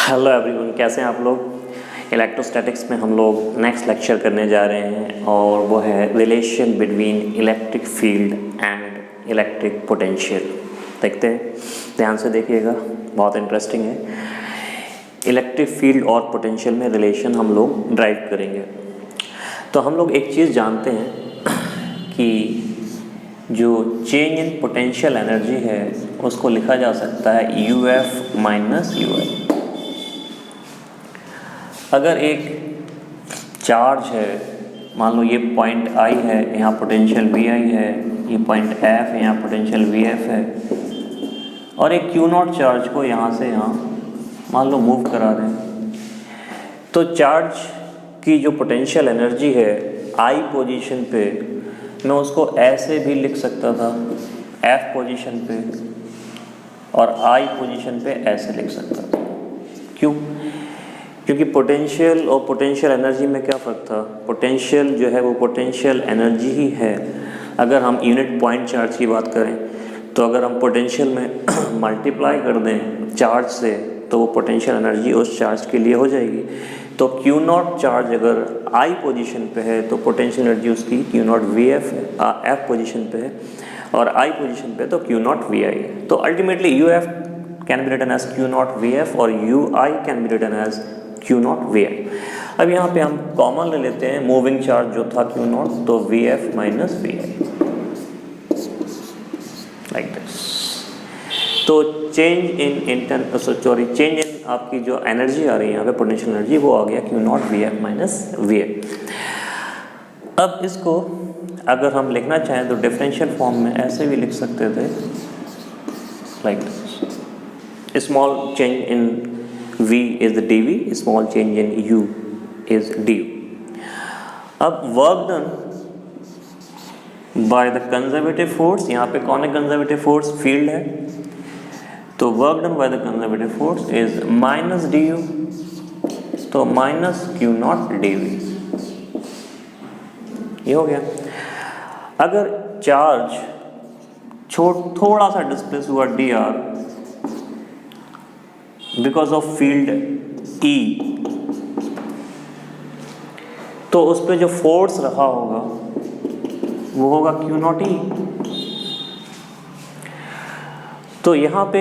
Hello everyone, कैसे हैं आप लोग। इलेक्ट्रोस्टैटिक्स में हम लोग नेक्स्ट लेक्चर करने जा रहे हैं और वो है relation between electric field and electric potential. देखते हैं, ध्यान से देखिएगा, बहुत इंटरेस्टिंग है। इलेक्ट्रिक फील्ड और पोटेंशियल में रिलेशन हम लोग ड्राइव करेंगे। तो हम लोग एक चीज़ जानते हैं कि जो चेंज इन पोटेंशियल एनर्जी है उसको लिखा जा सकता है UF माइनस UL। अगर एक चार्ज है, मान लो ये पॉइंट I है, यहाँ पोटेंशियल VI है, ये पॉइंट F है, यहाँ पोटेंशियल VF है, और एक Q0 चार्ज को यहाँ से यहाँ मान लो मूव करा रहे हैं, तो चार्ज की जो पोटेंशियल एनर्जी है I पोजीशन पे, मैं उसको ऐसे भी लिख सकता था F पोजीशन पे, और I पोजीशन पे ऐसे लिख सकता था। क्यों? क्योंकि पोटेंशियल और पोटेंशियल एनर्जी में क्या फ़र्क था। पोटेंशियल जो है वो पोटेंशियल एनर्जी ही है। अगर हम यूनिट पॉइंट चार्ज की बात करें तो अगर हम पोटेंशियल में मल्टीप्लाई कर दें चार्ज से तो वो पोटेंशियल एनर्जी उस चार्ज के लिए हो जाएगी। तो Q0 चार्ज अगर I पोजीशन पे है तो पोटेंशियल एनर्जी उसकी Q0 VF है, F पोजीशन पे है, और I पोजीशन पे तो Q0 VI है। तो ultimately UF can be written as Q0 VF और UI can be written as Q0 VI। अब यहाँ पे हम कॉमन ले लेते हैं, मूविंग चार्ज जो था Q0, तो VF minus VI like this. तो चेंज इन आपकी जो एनर्जी आ रही है यहाँ पे पोटेंशियल एनर्जी, वो आ गया Q0 VF माइनस VI। अब इसको अगर हम लिखना चाहें तो डिफरेंशियल फॉर्म में ऐसे भी लिख सकते थे like this. Small change in V is the dV, small change in U is du. अब work done by the conservative force, यहाँ पे कौन है कंजर्वेटिव फोर्स? फील्ड है। तो work done by the conservative force is minus du, तो minus Q0 dV, ये हो गया। अगर चार्ज थोड़ा सा डिस्प्लेस हुआ dr because of field E, तो उस पर जो फोर्स रहा होगा वो होगा Q0 E। तो यहाँ पे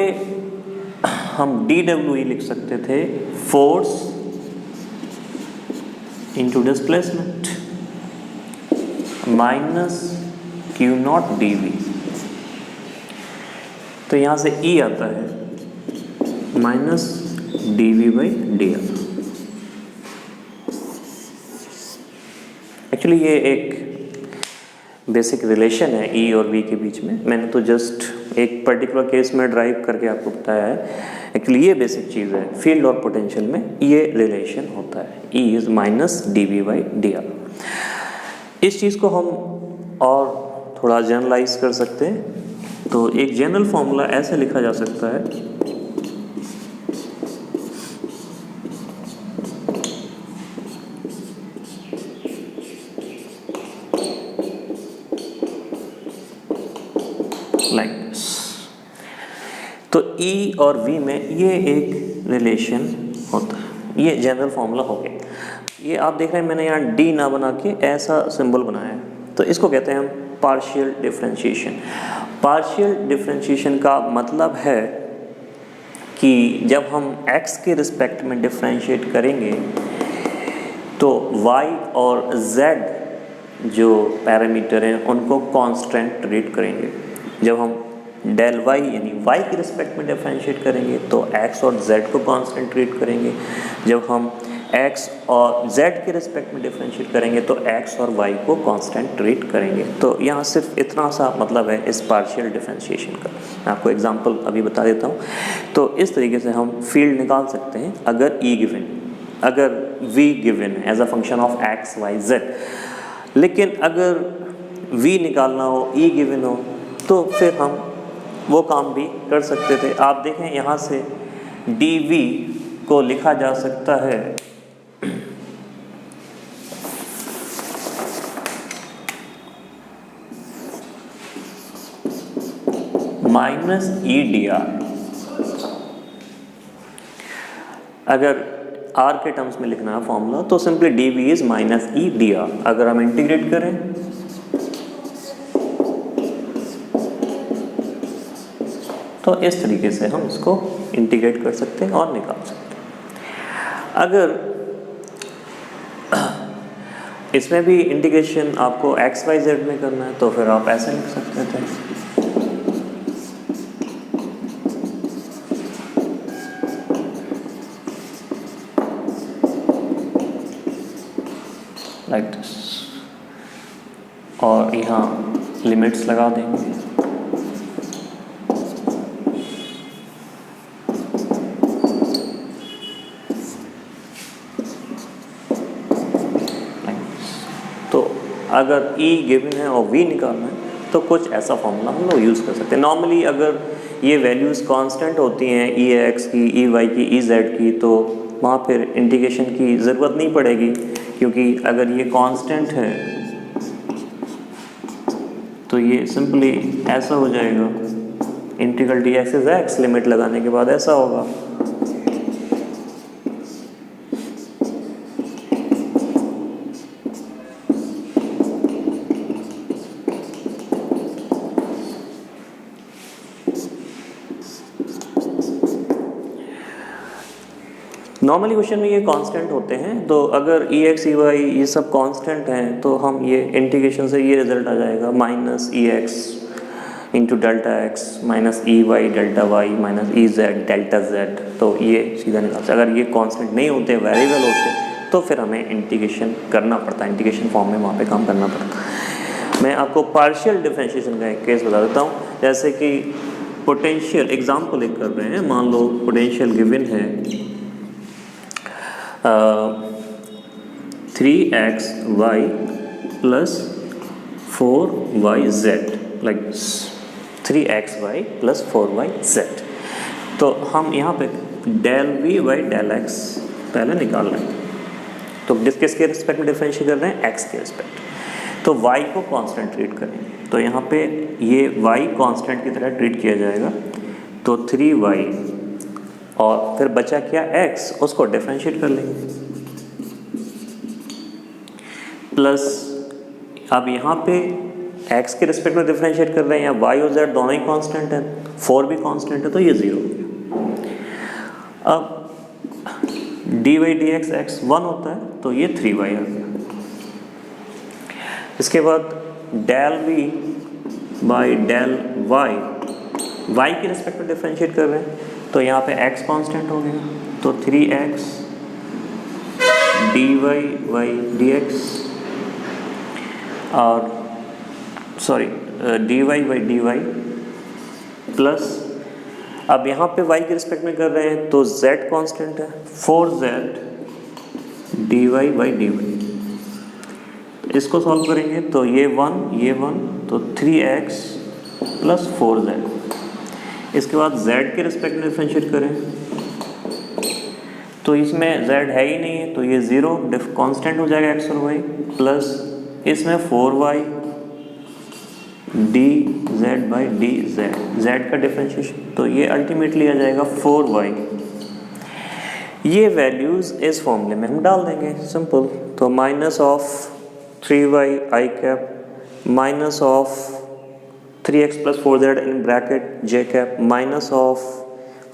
हम dWe लिख सकते थे, force into displacement minus Q0 dV। तो यहाँ से E आता है minus dV by dr। Actually ये एक बेसिक रिलेशन है E और V के बीच में। मैंने तो जस्ट एक पर्टिकुलर केस में ड्राइव करके आपको बताया है। एक्चुअली ये बेसिक चीज़ है, फील्ड और पोटेंशियल में ये रिलेशन होता है, E is minus dV by dr। इस चीज़ को हम और थोड़ा जनरलाइज कर सकते हैं। तो एक जनरल फॉर्मूला ऐसे लिखा जा सकता है, लाइक दिस। तो E और V में ये एक रिलेशन होता है, ये जनरल फॉर्मूला हो गया। ये आप देख रहे हैं मैंने यहाँ D ना बना के ऐसा सिंबल बनाया है, तो इसको कहते हैं हम पार्शियल डिफरेंशिएशन। पार्शियल डिफरेंशिएशन का मतलब है कि जब हम x के रिस्पेक्ट में डिफरेंशिएट करेंगे तो y और z जो पैरामीटर हैं उनको कांस्टेंट ट्रीट करेंगे। जब हम डेल y यानी y के रिस्पेक्ट में डिफरेंशिएट करेंगे तो x और z को कांस्टेंट ट्रीट करेंगे। जब हम x और z के रिस्पेक्ट में डिफरेंशिएट करेंगे तो x और y को कांस्टेंट ट्रीट करेंगे। तो यहाँ सिर्फ इतना सा मतलब है इस पार्शियल डिफरेंशिएशन का। मैं आपको एग्जांपल अभी बता देता हूँ। तो इस तरीके से हम फील्ड निकाल सकते हैं अगर E गिवन, अगर V गिवन है as a function of x y z। लेकिन अगर V निकालना हो, E गिवन हो, तो फिर हम वो काम भी कर सकते थे। आप देखें यहाँ से dV को लिखा जा सकता है माइनस E dr। अगर r के टर्म्स में लिखना है फॉर्मूला तो simply dv is minus E D R. अगर हम इंटीग्रेट करें तो इस तरीके से हम इसको इंटीग्रेट कर सकते हैं और निकाल सकते हैं। अगर इसमें भी इंटीग्रेशन आपको एक्स वाई जेड में करना है तो फिर आप ऐसे लिख सकते थे, लाइक दिस, और यहाँ लिमिट्स लगा देंगे। तो अगर E गिवन है और V निकालना है तो कुछ ऐसा फॉर्मूला हम लोग यूज़ कर सकते हैं। नॉर्मली अगर ये वैल्यूज़ कांस्टेंट होती हैं ई एक्स की, ई वाई की, ई जेड की, तो वहाँ फिर इंटीग्रेशन की ज़रूरत नहीं पड़ेगी, क्योंकि अगर ये कांस्टेंट है तो ये सिंपली ऐसा हो जाएगा, integral D x is x, limit लगाने के बाद ऐसा होगा। नॉर्मली क्वेश्चन में ये कांस्टेंट होते हैं, तो अगर ई एक्स ई वाई ये सब कांस्टेंट हैं तो हम ये इंटीग्रेशन से ये रिजल्ट आ जाएगा, minus E X into delta X minus E Y delta Y minus E Z delta Z. तो ये सीधा निकाल सकते। अगर ये कांस्टेंट नहीं होते, वेरिएबल होते, तो फिर हमें इंटीग्रेशन करना पड़ता है, इंटीग्रेशन फॉर्म में वहाँ पे काम करना पड़ता है। मैं आपको पार्शियल डिफरेंशिएशन का एक केस बता देता हूँ। जैसे कि पोटेंशियल एग्जाम्पल एक कर रहे हैं, मान लो पोटेंशियल गिवन है 3xy plus 4yz, like 3xy plus 4yz। तो हम यहाँ पे del v by del x पहले निकाल रहे हैं। तो किसके रिस्पेक्ट में डिफरेंशिएट कर रहे हैं? x के रिस्पेक्ट। तो y को कांस्टेंट ट्रीट करेंगे, तो यहाँ पे ये y कांस्टेंट की तरह ट्रीट किया जाएगा। तो 3y और फिर बचा क्या x, उसको डिफरेंशिएट कर लेंगे, प्लस अब यहाँ पे x के रिस्पेक्ट में डिफरेंशिएट कर रहे हैं, या y और z दोनों ही कांस्टेंट है, 4 भी कांस्टेंट है, तो ये 0 हो गया। अब dy dx x 1 होता है तो ये 3y आ गया। इसके बाद del v by del y के रिस्पेक्ट में डिफरेंशिएट कर रहे हैं, तो यहाँ पे x कांस्टेंट हो गया, तो 3x dy बाई dx और sorry dy by dy plus अब यहाँ पे y के रिस्पेक्ट में कर रहे हैं तो z कांस्टेंट है, 4z dy बाई dy। इसको सॉल्व करेंगे तो ये 1 तो 3x प्लस 4z। इसके बाद z के रिस्पेक्ट में डिफरेंशिएट करें तो इसमें z है ही नहीं है, तो ये 0 कांस्टेंट हो जाएगा x और y, प्लस इसमें 4y dz by dz, z का डिफरेंशिएशन, तो ये अल्टीमेटली आ जाएगा 4y। ये वैल्यूज़ इस फॉर्मूले में हम डाल देंगे, सिंपल। तो minus of 3y i cap minus of 3x plus 4z in bracket j cap minus of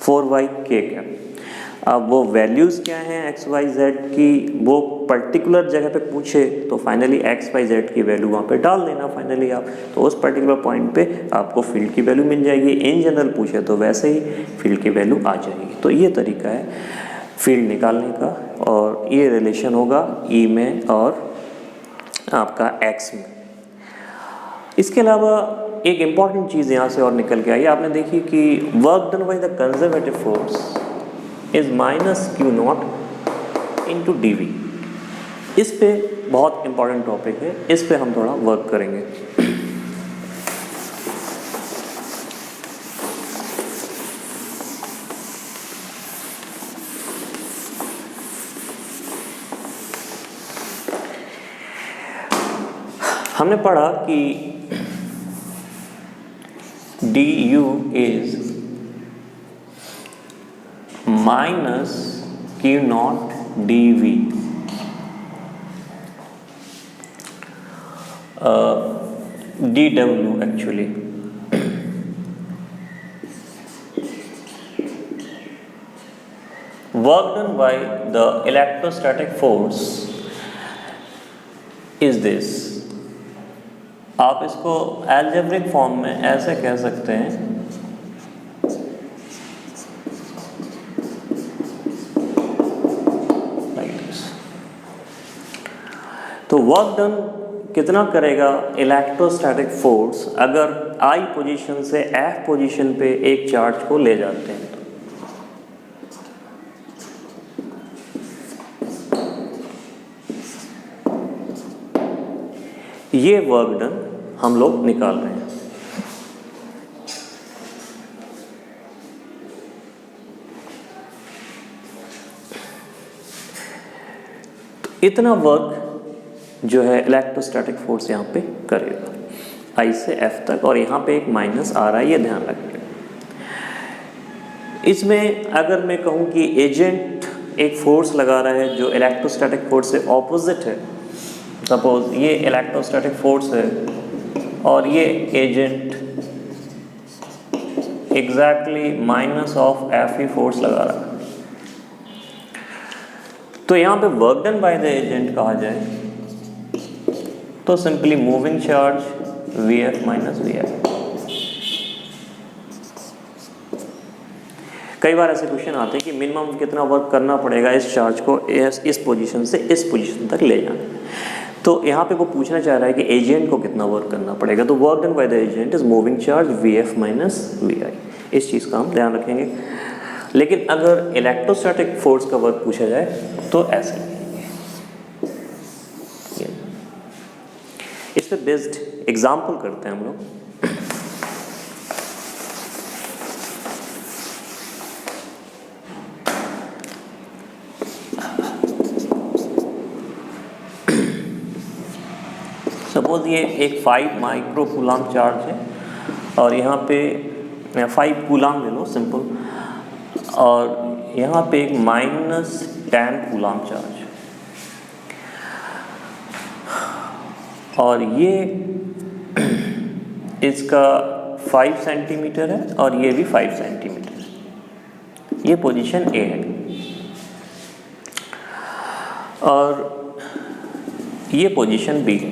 4y k cap. अब वो वैल्यूज़ क्या हैं x y z की, वो पर्टिकुलर जगह पे पूछे तो फाइनली x y z की वैल्यू वहाँ पे डाल देना फाइनली आप, तो उस पर्टिकुलर पॉइंट पे आपको फील्ड की वैल्यू मिल जाएगी। इन जनरल पूछे तो वैसे ही फील्ड की वैल्यू आ जाएगी। तो ये तरीका है फील्ड निकालने का, और ये रिलेशन होगा E में और आपका x में। इसके अलावा एक इम्पॉर्टेंट चीज़ यहाँ से और निकल के आई, आपने देखी कि work done by the conservative force is minus q naught into d V. इस पे बहुत इम्पॉर्टेंट टॉपिक है, इस पे हम थोड़ा वर्क करेंगे। हमने पढ़ा कि D you is minus Q not dV dW actually. Work done by the electrostatic force is this. आप इसको algebraic फॉर्म में ऐसे कह सकते हैं, like this. तो वर्क डन कितना करेगा इलेक्ट्रोस्टैटिक फोर्स अगर I पोजीशन से F पोजीशन पे एक चार्ज को ले जाते हैं? ये वर्क डन हम लोग निकाल रहे हैं। तो इतना वर्क जो है इलेक्ट्रोस्टैटिक फोर्स यहाँ पे करेगा I से F तक, और यहाँ पे एक माइनस आ रहा है, ये ध्यान रखिए। इसमें अगर मैं कहूँ कि एजेंट एक फोर्स लगा रहा है जो इलेक्ट्रोस्टैटिक फोर्स से ऑपोजिट है, सपोज ये इलेक्ट्रोस्टैटिक फोर्स है और ये agent exactly minus of F he force लगा रहा है, तो यहाँ पे work done by the agent कहा जाए तो simply moving charge Vf minus Vi। कई बार ऐसे क्वेश्चन आते हैं कि मिनिमम कितना वर्क करना पड़ेगा इस चार्ज को इस पोजीशन से इस पोजीशन तक ले जाने, तो यहाँ पे वो पूछना चाह रहा है कि एजेंट को कितना वर्क करना पड़ेगा। तो work done by the agent is moving charge Vf minus Vi। इस चीज़ का हम ध्यान रखेंगे। लेकिन अगर इलेक्ट्रोस्टैटिक फोर्स का वर्क पूछा जाए तो ऐसे इस पे बेस्ड एग्जाम्पल करते हैं हम लोग। सपोज ये एक 5 माइक्रो कूलाम चार्ज है और यहाँ पे 5 कूलाम ले लो सिंपल, और यहाँ पे एक -10 कूलाम चार्ज, और ये इसका 5 सेंटीमीटर है और ये भी 5 सेंटीमीटर है। ये पोजीशन A है और ये पोजीशन B है,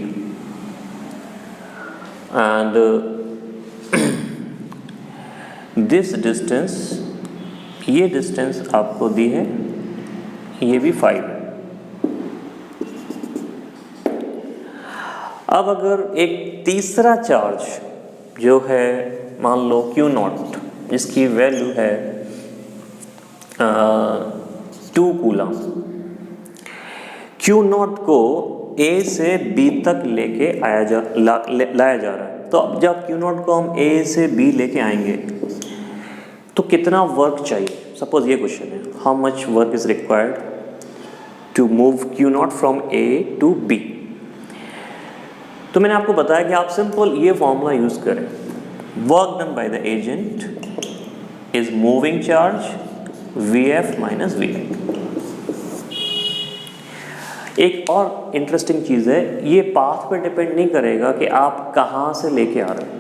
and this distance, ये डिस्टेंस आपको दी है, ये भी 5 है। अब अगर एक तीसरा चार्ज जो है मान लो Q नॉट, जिसकी वैल्यू है 2 कूलम, Q नॉट को A से B तक लेके लाया जा रहा है, तो अब जब Q नॉट को हम A से B लेके आएंगे तो कितना वर्क चाहिए। सपोज ये क्वेश्चन है, how much work is required to move Q naught from A to B। तो मैंने आपको बताया कि आप सिंपल ये फॉर्मूला यूज करें, work done by the agent is moving charge Vf minus Vi। एक और इंटरेस्टिंग चीज़ है, ये पाथ पे डिपेंड नहीं करेगा कि आप कहाँ से लेके आ रहे हैं,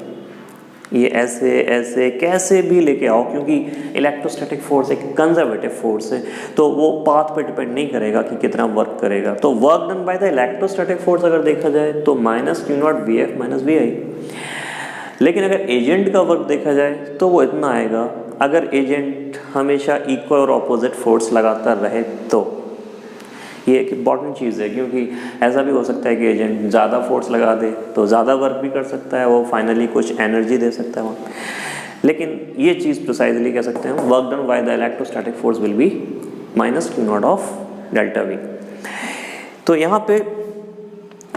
ये ऐसे ऐसे कैसे भी लेके आओ, क्योंकि इलेक्ट्रोस्टैटिक फोर्स एक कंजर्वेटिव फोर्स है, तो वो पाथ पे डिपेंड नहीं करेगा कि कितना वर्क करेगा। तो work done by the electrostatic force अगर देखा जाए तो -Q not Vf minus Vi। लेकिन अगर एजेंट का वर्क देखा जाए तो वो इतना आएगा, अगर एजेंट हमेशा इक्वल और ऑपोजिट फोर्स लगाता रहे तो। ये एक इम्पॉर्टेंट चीज़ है, क्योंकि ऐसा भी हो सकता है कि एजेंट ज़्यादा फोर्स लगा दे तो ज़्यादा वर्क भी कर सकता है, वो फाइनली कुछ एनर्जी दे सकता है वहाँ। लेकिन ये चीज़ प्रिसाइजली कह सकते हैं, work done by the electrostatic force will be -Q not of delta V। तो यहाँ पे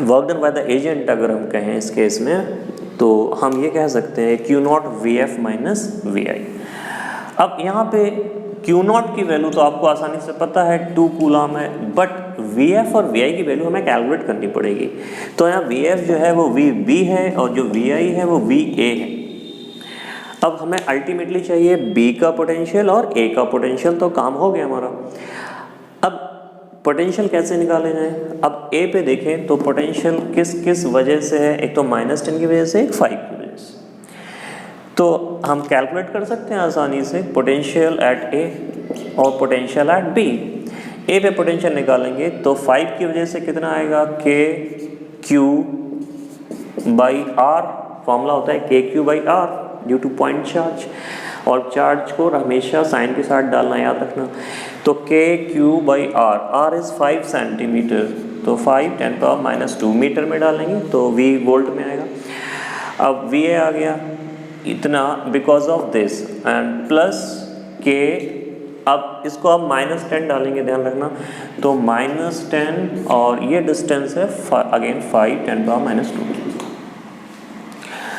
work done by the agent अगर हम कहें इस केस में तो हम ये कह सकते हैं Q not Vf minus Vi। अब यहाँ पे Q नॉट की वैल्यू तो आपको आसानी से पता है 2 कूलम है, बट Vf और Vi की वैल्यू हमें कैलकुलेट करनी पड़ेगी। तो यहाँ Vf जो है वो Vb है और जो Vi है वो Va है। अब हमें अल्टीमेटली चाहिए B का पोटेंशियल और A का पोटेंशियल, तो काम हो गया हमारा। पोटेंशियल कैसे निकाले जाए? अब ए पे देखें तो पोटेंशियल किस किस वजह से है, एक तो -10 की वजह से, एक 5 की वजह से। तो हम कैलकुलेट कर सकते हैं आसानी से पोटेंशियल एट ए और पोटेंशियल एट बी। ए पे पोटेंशियल निकालेंगे तो 5 की वजह से कितना आएगा, के क्यू बाई आर, फॉर्मूला होता है k q by r due to point charge, और चार्ज को हमेशा साइन के साथ डालना, याद रखना। तो k q by r, r is 5 centimetre, तो 5 10⁻² मीटर में डालेंगे तो वी वोल्ट में आएगा। अब वी ए आ गया इतना because of this, and plus के, अब इसको आप -10 डालेंगे, ध्यान रखना, तो -10 और ये डिस्टेंस है अगेन 5 10⁻²।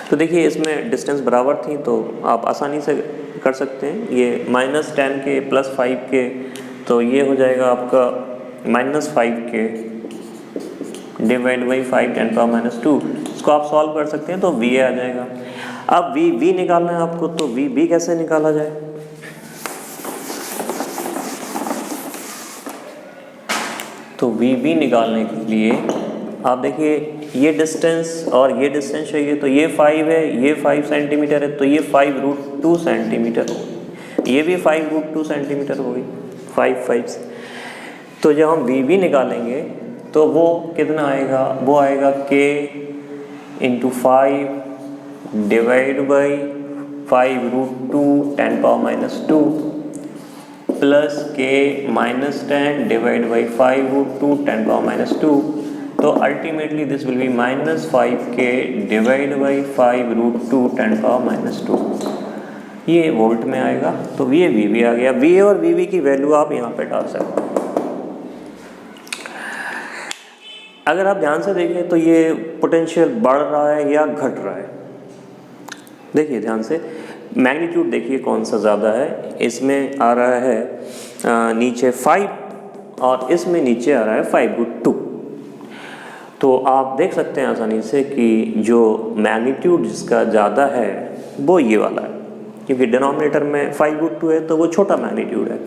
तो देखिए इसमें डिस्टेंस बराबर थी तो आप आसानी से कर सकते हैं। ये -10 के प्लस 5 के, तो ये हो जाएगा आपका -5 के डिवाइड बाई 5 10⁻²। इसको आप सॉल्व कर सकते हैं तो वी आ जाएगा। अब वी निकालना है आपको, तो वी कैसे निकाला जाए? तो वी निकालने के लिए आप देखिए ये डिस्टेंस और ये डिस्टेंस चाहिए, तो ये 5 है, ये 5 सेंटीमीटर है, तो ये 5√2 सेंटीमीटर होगी, ये भी 5√2 सेंटीमीटर होगी, 5 से। तो जब हम वी निकालेंगे तो वो कितना आएगा, वो आएगा के इंटू 5 डिवाइड बाई 5√2 10⁻² प्लस के -10 डिवाइड बाई 5√2 10⁻²। तो ultimately this will be -5k divide by 5√2 10⁻²। ये वोल्ट में आएगा। तो वी आ गया। वी और वी की वैल्यू आप यहाँ पे डाल सकते हैं। अगर आप ध्यान से देखें तो ये पोटेंशियल बढ़ रहा है या घट रहा है, देखिए ध्यान से, मैग्नीट्यूड देखिए कौन सा ज़्यादा है। इसमें आ रहा है नीचे 5 और इसमें नीचे आ रहा है 5√2। तो आप देख सकते हैं आसानी से कि जो मैग्नीट्यूड जिसका ज़्यादा है वो ये वाला है, क्योंकि डिनोमिनेटर में 5√2 है तो वो छोटा मैग्नीट्यूड है।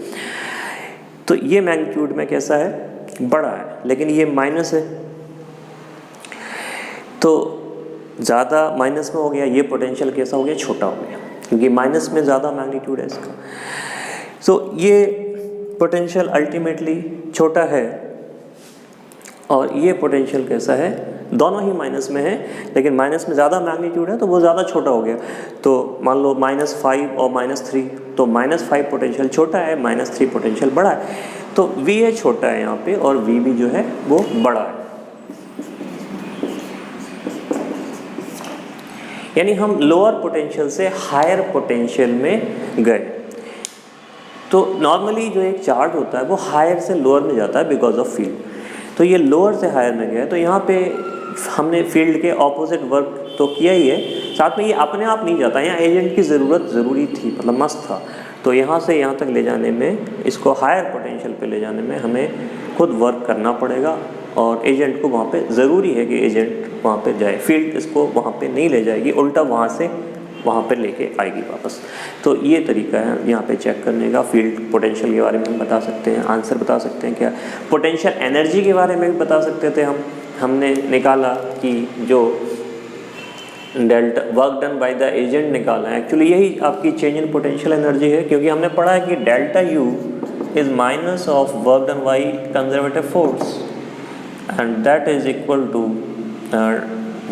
तो ये मैग्नीट्यूड में कैसा है, बड़ा है, लेकिन ये माइनस है तो ज़्यादा माइनस में हो गया। ये पोटेंशियल कैसा हो गया, छोटा हो गया, क्योंकि माइनस में ज़्यादा मैग्नीट्यूड है इसका। सो ये पोटेंशियल अल्टीमेटली छोटा है और ये पोटेंशियल कैसा है, दोनों ही माइनस में है, लेकिन माइनस में ज़्यादा मैग्नीट्यूड है तो वो ज़्यादा छोटा हो गया। तो मान लो -5 और -3, तो -5 पोटेंशियल छोटा है, -3 पोटेंशियल बड़ा है। तो वी ए छोटा है यहाँ पे और वी भी जो है वो बड़ा है। यानी हम लोअर पोटेंशियल से हायर पोटेंशियल में गए। तो नॉर्मली जो एक चार्ज होता है वो हायर से लोअर में जाता है बिकॉज ऑफ फील्ड। तो ये लोअर से हायर में गया, तो यहाँ पे हमने फील्ड के ऑपोजिट वर्क तो किया ही है, साथ में ये अपने आप नहीं जाता, यहाँ एजेंट की ज़रूरत ज़रूरी थी, मतलब मस्त था। तो यहाँ से यहाँ तक ले जाने में, इसको हायर पोटेंशियल पे ले जाने में हमें खुद वर्क करना पड़ेगा और एजेंट को वहाँ पे ज़रूरी है कि एजेंट वहाँ पे जाए। फील्ड इसको वहाँ पे नहीं ले जाएगी, उल्टा वहाँ से वहाँ पे लेके आएगी वापस। तो ये तरीका है यहाँ पे चेक करने का। फील्ड पोटेंशियल के बारे में हम बता सकते हैं, आंसर बता सकते हैं क्या, पोटेंशियल एनर्जी के बारे में भी बता सकते थे हमने निकाला कि जो delta work done by the agent निकाला है, एक्चुअली यही आपकी चेंज इन पोटेंशियल एनर्जी है, क्योंकि हमने पढ़ा है कि delta U is minus of work done by conservative force and that is equal to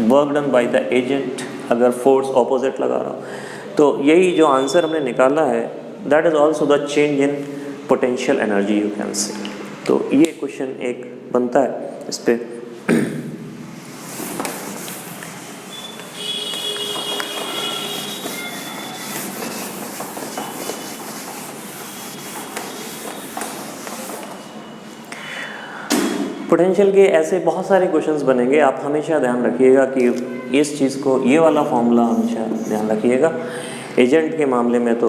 work done by the agent अगर फोर्स ऑपोजिट लगा रहा हो। तो यही जो आंसर हमने निकाला है that is also the change in potential energy you can say. तो ये क्वेश्चन एक बनता है इस पर। पोटेंशियल के ऐसे बहुत सारे क्वेश्चंस बनेंगे, आप हमेशा ध्यान रखिएगा कि इस चीज़ को, ये वाला फॉर्मूला हमेशा ध्यान रखिएगा। एजेंट के मामले में तो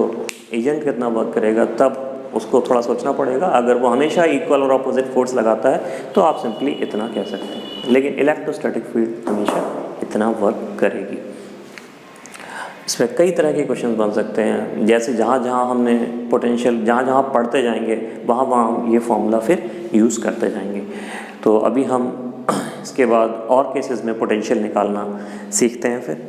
एजेंट कितना वर्क करेगा तब उसको थोड़ा सोचना पड़ेगा। अगर वो हमेशा इक्वल और अपोजिट फोर्स लगाता है तो आप सिंपली इतना कह सकते हैं, लेकिन इलेक्ट्रोस्टैटिक फील्ड हमेशा इतना वर्क करेगी। इसमें कई तरह के क्वेश्चन बन सकते हैं, जैसे जहाँ जहाँ हमने पोटेंशियल जहाँ जहाँ पढ़ते जाएंगे वहाँ वहाँ हम ये फॉर्मूला फिर यूज़ करते जाएंगे। तो अभी हम इसके बाद और केसेस में पोटेंशियल निकालना सीखते हैं फिर।